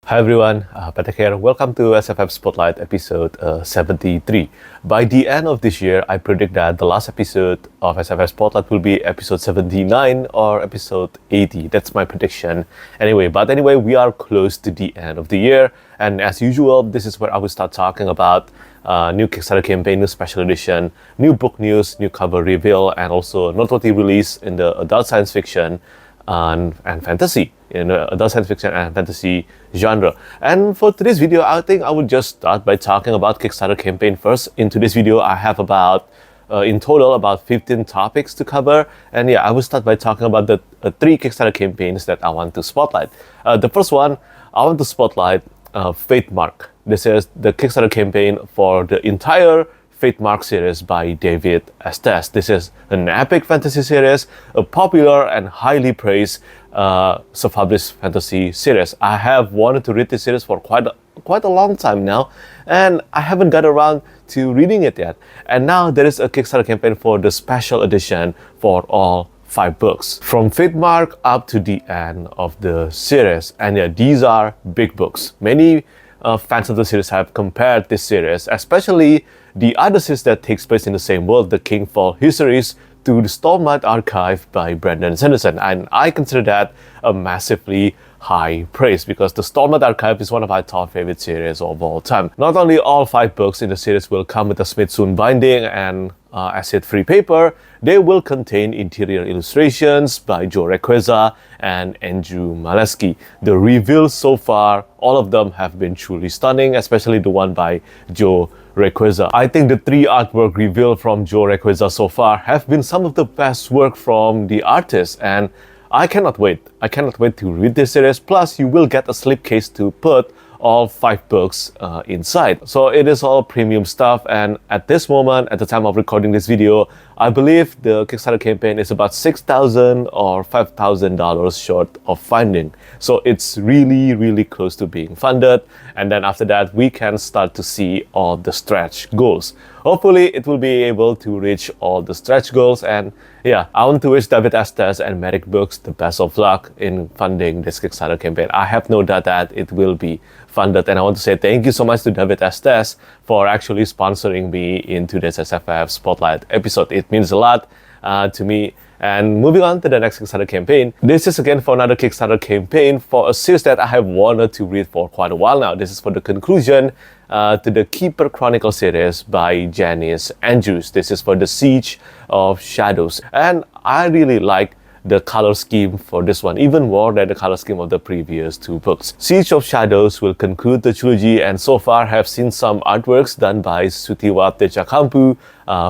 Hi everyone, Petrik here. Welcome to SFF Spotlight episode 73. By the end of this year, I predict that the last episode of SFF Spotlight will be episode 79 or episode 80. That's my prediction. Anyway, we are close to the end of the year. And as usual, this is where I will start talking about new Kickstarter campaign, new special edition, new book news, new cover reveal, and also noteworthy release in the adult science fiction and fantasy, adult science fiction and fantasy genre. And for today's video, I think I would just start by talking about Kickstarter campaign first. In today's video, I have in total about 15 topics to cover. And yeah, I will start by talking about the three Kickstarter campaigns that I want to spotlight. The first one, I want to spotlight Fatemarked. This is the Kickstarter campaign for the entire Fatemarked series by David Estes. This is an epic fantasy series, a popular and highly praised self-published fantasy series. I have wanted to read this series for quite a long time now, and I haven't got around to reading it yet. And now there is a Kickstarter campaign for the special edition for all 5 books, from Fatemarked up to the end of the series. And yeah, these are big books. Many fans of the series have compared this series, especially the other series that takes place in the same world, the Kingfall Histories, to the Stormlight Archive by Brandon Sanderson. And I consider that a massively high praise because the Stormlight Archive is one of my top favorite series of all time. Not only all 5 books in the series will come with a Smithsonian binding and acid-free paper, they will contain interior illustrations by Joe Requeza and Andrew Maleski. The reveals so far, all of them have been truly stunning, especially the one by Joe Requeza. I think the 3 artwork revealed from Joe Requeza so far have been some of the best work from the artist, and I cannot wait. I cannot wait to read this series. Plus, you will get a slipcase to put all 5 books inside. So it is all premium stuff, and at this moment, at the time of recording this video, I believe the Kickstarter campaign is about $6,000 or $5,000 short of funding. So it's really close to being funded, and then after that we can start to see all the stretch goals. Hopefully it will be able to reach all the stretch goals, and yeah, I want to wish David Estes and Merrick Books the best of luck in funding this Kickstarter campaign. I have no doubt that it will be funded, and I want to say thank you so much to David Estes for actually sponsoring me into this SFF Spotlight episode. It means a lot to me. And moving on to the next Kickstarter campaign, this is again for another Kickstarter campaign for a series that I have wanted to read for quite a while now. This is for the conclusion to the Keeper Chronicle series by Janice Andrews. This is for the Siege of Shadows, and I really like the color scheme for this one, even more than the color scheme of the previous 2 books. Siege of Shadows will conclude the trilogy, and so far have seen some artworks done by Sutthiwat Dechakamphu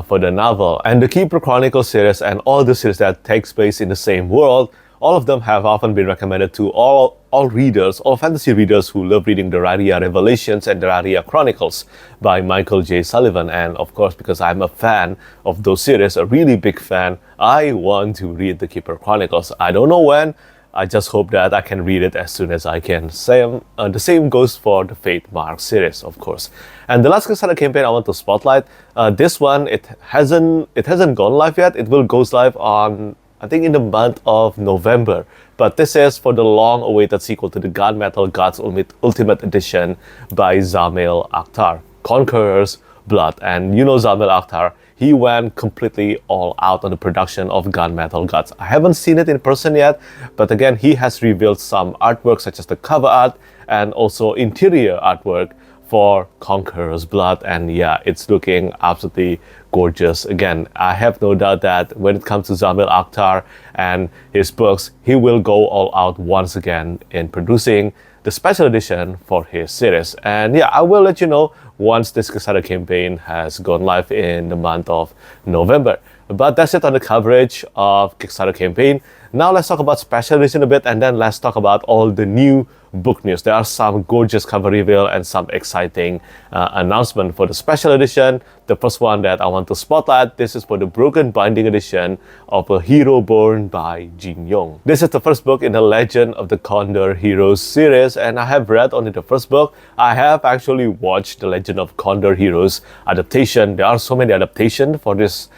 for the novel. And the Keeper Chronicle series and all the series that takes place in the same world, all of them have often been recommended to all readers, all fantasy readers who love reading the Raria Revelations and the Raria Chronicles by Michael J. Sullivan. And of course, because I'm a fan of those series, a really big fan, I want to read the Keeper Chronicles. I don't know when. I just hope that I can read it as soon as I can. The same goes for the Fatemarked series, of course. And the last Kickstarter campaign I want to spotlight, this one, it hasn't gone live yet. It will go live on, I think, in the month of November. But this is for the long-awaited sequel to the Gunmetal God's Ultimate Edition by Zamil Akhtar, Conqueror's Blood. And you know Zamil Akhtar, he went completely all out on the production of Gunmetal Gods. I haven't seen it in person yet, but again, he has revealed some artwork such as the cover art and also interior artwork for Conqueror's Blood, and yeah, it's looking absolutely gorgeous. Again, I have no doubt that when it comes to Zamil Akhtar and his books, he will go all out once again in producing the special edition for his series. And yeah, I will let you know once this Kickstarter campaign has gone live in the month of November. But that's it on the coverage of Kickstarter campaign. Now let's talk about special edition a bit, and then let's talk about all the new book news. There are some gorgeous cover reveal and some exciting announcement for the special edition. The first one that I want to spotlight, this is for the Broken Binding edition of A Hero Born by Yong. This is the first book in the Legend of the Condor Heroes series, and I have read only the first book. I have actually watched the Legend of Condor Heroes adaptation. There are so many adaptations for this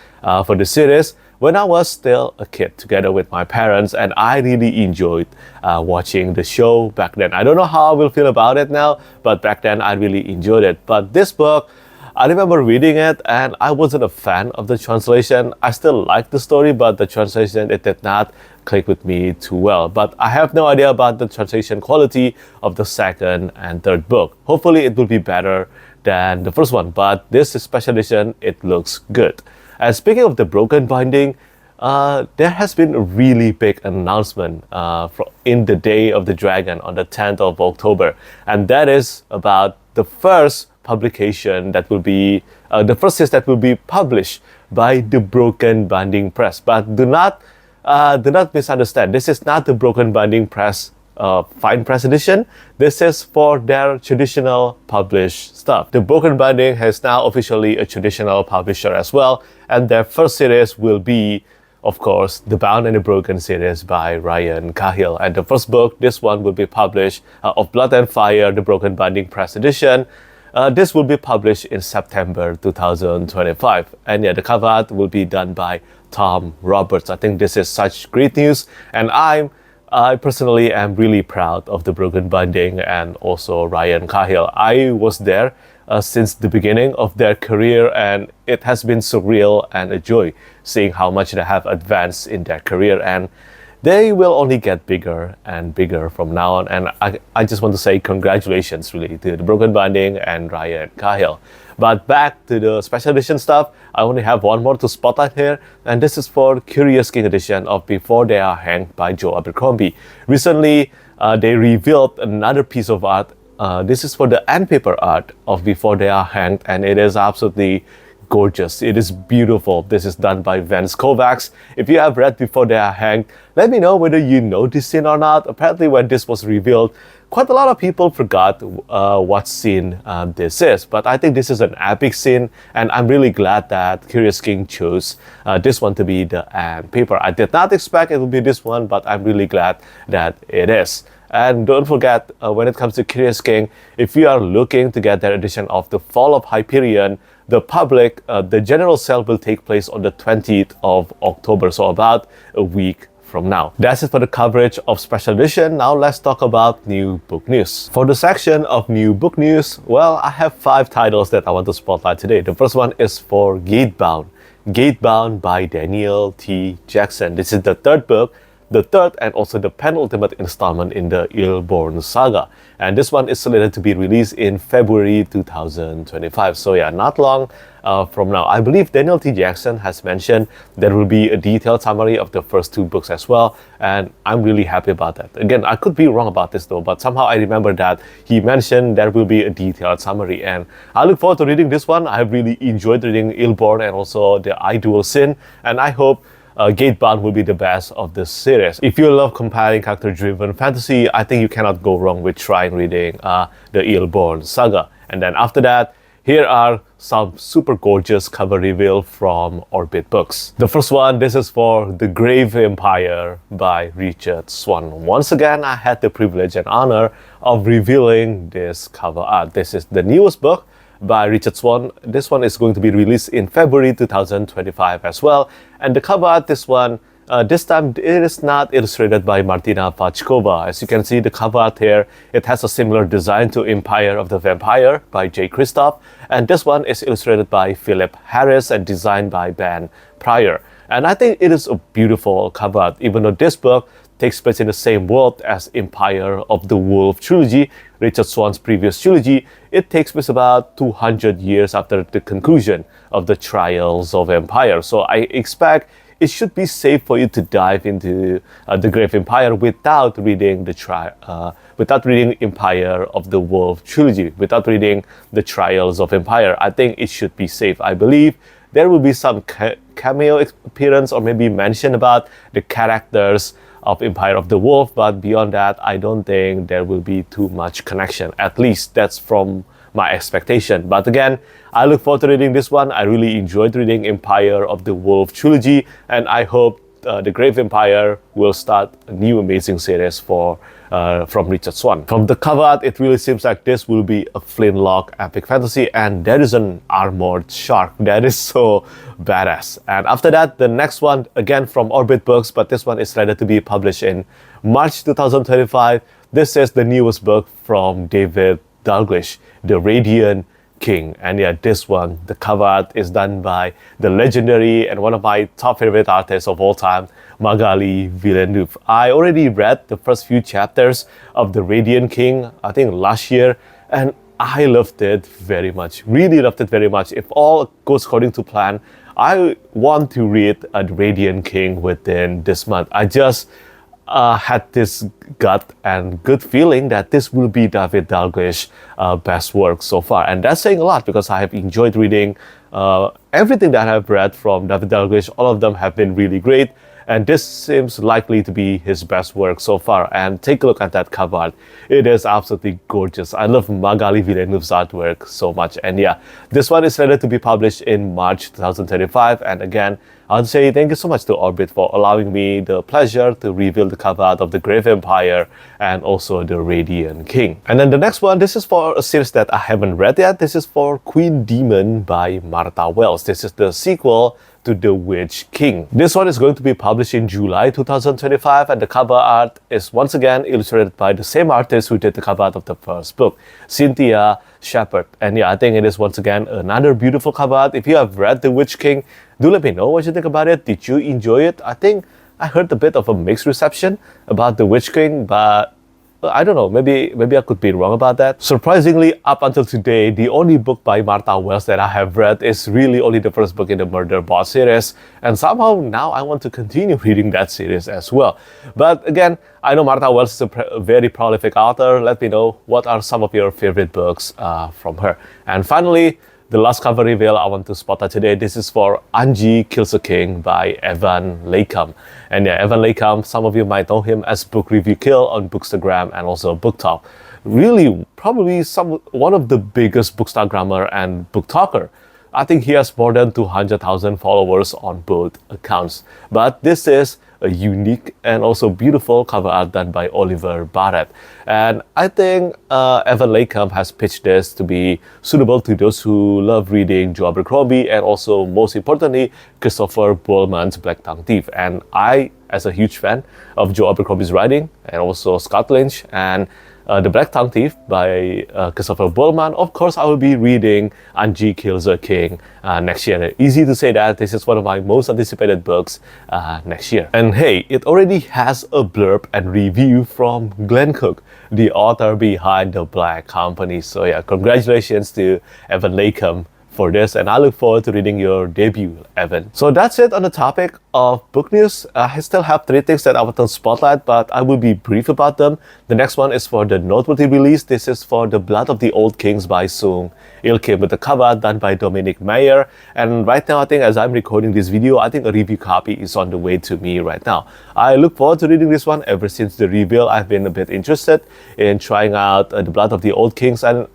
series, when I was still a kid together with my parents, and I really enjoyed watching the show back then. I don't know how I will feel about it now, but back then I really enjoyed it. But this book, I remember reading it and I wasn't a fan of the translation. I still liked the story, but the translation, it did not click with me too well. But I have no idea about the translation quality of the second and third book. Hopefully it will be better than the first one, but this special edition, it looks good. And speaking of the broken binding, there has been a really big announcement in the Day of the Dragon on the 10th of October, and that is about the first publication that will be the first series that will be published by the Broken Binding Press. But do not misunderstand. This is not the Broken Binding Press Fine Press edition. This is for their traditional published stuff. The Broken Binding has now officially a traditional publisher as well, and their first series will be, of course, the Bound and the Broken series by Ryan Cahill. And the first book, this one will be published of Blood and Fire, the Broken Binding Press edition. This will be published in September 2025. And yeah, the cover art will be done by Tom Roberts. I think this is such great news. And I personally am really proud of the Broken Binding and also Ryan Cahill. I was there since the beginning of their career, and it has been surreal and a joy seeing how much they have advanced in their career. And they will only get bigger and bigger from now on. And I just want to say congratulations really to the Broken Binding and Ryan Cahill. But back to the special edition stuff, I only have one more to spotlight here, and this is for Curious King edition of Before They Are Hanged by Joe Abercrombie. Recently, they revealed another piece of art. This is for the end paper art of Before They Are Hanged, and it is absolutely gorgeous. It is beautiful. This is done by Vance Kovacs. If you have read Before They Are Hanged, let me know whether you know this scene or not. Apparently when this was revealed, quite a lot of people forgot what scene this is. But I think this is an epic scene, and I'm really glad that Curious King chose this one to be the end paper. I did not expect it would be this one, but I'm really glad that it is. And don't forget, when it comes to Curious King, if you are looking to get their edition of The Fall of Hyperion, the general sale will take place on the 20th of October, so about a week from now. That's it for the coverage of special edition. Now let's talk about new book news. For the section of new book news, well, I have 5 titles that I want to spotlight today. The first one is for Gatebound. Gatebound by Daniel T. Jackson. This is the third book, the third and also the penultimate installment in the Ill-Born saga. And this one is slated to be released in February 2025. So yeah, not long from now. I believe Daniel T. Jackson has mentioned there will be a detailed summary of the first 2 books as well. And I'm really happy about that. Again, I could be wrong about this though, but somehow I remember that he mentioned there will be a detailed summary. And I look forward to reading this one. I have really enjoyed reading Ill-Born and also the I Dual Sin. And I hope Gatebound will be the best of this series. If you love compelling character-driven fantasy, I think you cannot go wrong with trying reading the Ill-Born saga. And then after that, here are some super gorgeous cover reveal from Orbit Books. The first one, this is for The Grave Empire by Richard Swan. Once again, I had the privilege and honor of revealing this cover art. This is the newest book by Richard Swan. This one is going to be released in February 2025 as well. And the cover art, this one, this time it is not illustrated by Martina Vachkova. As you can see, the cover art here, it has a similar design to Empire of the Vampire by J. Christoph. And this one is illustrated by Philip Harris and designed by Ben Pryor. And I think it is a beautiful cover art, even though this book takes place in the same world as Empire of the Wolf trilogy, Richard Swan's previous trilogy. It takes place about 200 years after the conclusion of the Trials of Empire. So I expect it should be safe for you to dive into the Grave Empire without reading without reading Empire of the Wolf trilogy, without reading the Trials of Empire. I think it should be safe. I believe there will be some cameo appearance or maybe mention about the characters of Empire of the Wolf, but beyond that, I don't think there will be too much connection. At least that's from my expectation. But again, I look forward to reading this one. I really enjoyed reading Empire of the Wolf trilogy, and I hope the Grave Empire will start a new amazing series from Richard Swan. From the cover art, it really seems like this will be a flintlock epic fantasy, and there is an armored shark. That is so badass. And after that, the next one, again from Orbit Books, but this one is slated to be published in March 2025. This is the newest book from David Dalglish, The Radiant King. And yeah, this one, the cover art is done by the legendary and one of my top favorite artists of all time, Magali Villeneuve. I already read the first few chapters of The Radiant King, I think last year, and I loved it very much, really loved it very much. If all goes according to plan, I want to read The Radiant King within this month. I just had this gut and good feeling that this will be David Dalglish's best work so far. And that's saying a lot because I have enjoyed reading everything that I've read from David Dalglish. All of them have been really great. And this seems likely to be his best work so far. And take a look at that cover art. It is absolutely gorgeous. I love Magali Villeneuve's artwork so much. And yeah, this one is slated to be published in March 2025. And again, I would say thank you so much to Orbit for allowing me the pleasure to reveal the cover art of the Grave Empire and also the Radiant King. And then the next one, this is for a series that I haven't read yet. This is for Queen Demon by Martha Wells. This is the sequel to The Witch King. This one is going to be published in July 2025, and the cover art is once again illustrated by the same artist who did the cover art of the first book, Cynthia Sheppard. And yeah, I think it is once again another beautiful cover art. If you have read The Witch King, do let me know what you think about it. Did you enjoy it? I think I heard a bit of a mixed reception about The Witch King, but I don't know, maybe I could be wrong about that. Surprisingly, up until today, the only book by Martha Wells that I have read is really only the first book in the Murder Boss series, and somehow now I want to continue reading that series as well. But again, I know Martha Wells is a very prolific author. Let me know what are some of your favorite books from her. And finally, the last cover reveal I want to spotlight today, this is for Anji Kills a King by Evan Leikam. And yeah, Evan Leikam, some of you might know him as Book Review Kill on Bookstagram and also Book Talk. Really, probably one of the biggest bookstagrammer and book talker. I think he has more than 200,000 followers on both accounts. But this is a unique and also beautiful cover art done by Oliver Barrett. And I think Evan Leikam has pitched this to be suitable to those who love reading Joe Abercrombie and also, most importantly, Christopher Bullman's Black Tongue Thief. And I, as a huge fan of Joe Abercrombie's writing and also Scott Lynch and The Black Tongue Thief by Christopher Bullman, of course I will be reading Anji Kills a King next year. Easy to say that this is one of my most anticipated books next year. And hey, it already has a blurb and review from Glenn Cook, the author behind The Black Company. So yeah, congratulations to Evan Leikam for this, and I look forward to reading your debut, Evan. So that's it on the topic of book news. I still have 3 things that I want to spotlight, but I will be brief about them. The next one is for the noteworthy release. This is for The Blood of the Old Kings by Sung Il Kim with the cover done by Dominic Meyer. And right now, I think as I'm recording this video, I think a review copy is on the way to me right now. I look forward to reading this one. Ever since the reveal, I've been a bit interested in trying out The Blood of the Old Kings, and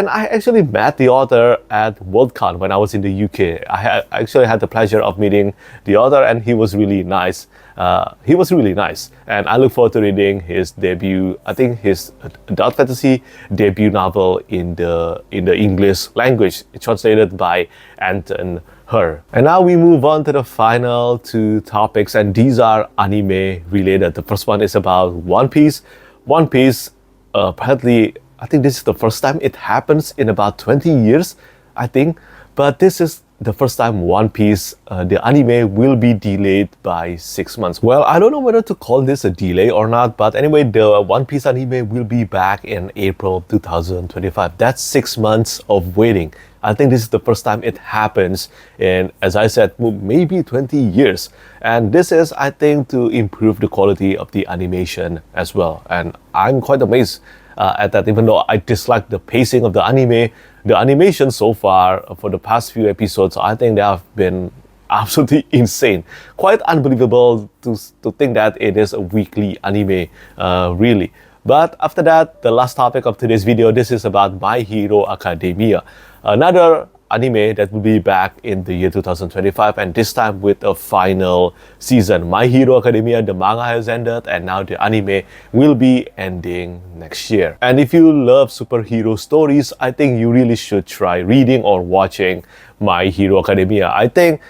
I actually met the author at Worldcon when I was in the UK. I actually had the pleasure of meeting the author, and he was really nice. And I look forward to reading his debut, I think his adult fantasy debut novel in the English language, translated by Anton. And now we move on to the final 2 topics, and these are anime related. The first one is about One Piece. One Piece, apparently, I think this is the first time it happens in about 20 years, I think. But this is the first time One Piece, the anime, will be delayed by 6 months. Well, I don't know whether to call this a delay or not, but anyway, the One Piece anime will be back in April 2025. That's 6 months of waiting. I think this is the first time it happens in, as I said, maybe 20 years. And this is, I think, to improve the quality of the animation as well. And I'm quite amazed at that, even though I dislike the pacing of the anime. The animation so far for the past few episodes, I think they have been absolutely insane. Quite unbelievable to think that it is a weekly anime, really. But after that, the last topic of today's video, this is about My Hero Academia. Another anime that will be back in the year 2025, and this time with a final season. My Hero Academia, the manga has ended, and now the anime will be ending next year. And if you love superhero stories, I think you really should try reading or watching My Hero Academia. I think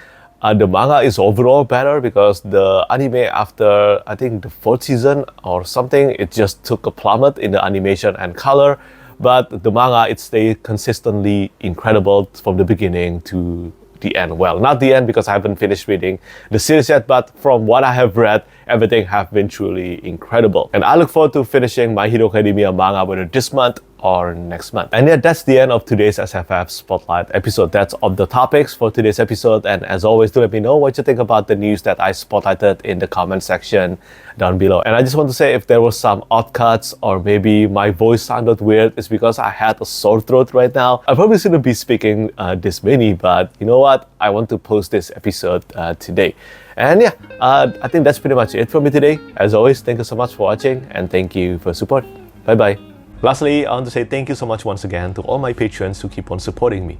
the manga is overall better because the anime, after I think the 4th season or something, it just took a plummet in the animation and color. But the manga, it stayed consistently incredible from the beginning to the end. Well, not the end because I haven't finished reading the series yet, but from what I have read, everything have been truly incredible. And I look forward to finishing My Hero Academia manga whether this month or next month. And yeah, that's the end of today's SFF Spotlight episode. That's all the topics for today's episode. And as always, do let me know what you think about the news that I spotlighted in the comment section down below. And I just want to say, if there was some odd cuts or maybe my voice sounded weird, it's because I had a sore throat right now. I probably shouldn't be speaking this many, but you know what? I want to post this episode today. And yeah, I think that's pretty much it for me today. As always, thank you so much for watching and thank you for support. Bye bye. Lastly, I want to say thank you so much once again to all my patrons who keep on supporting me.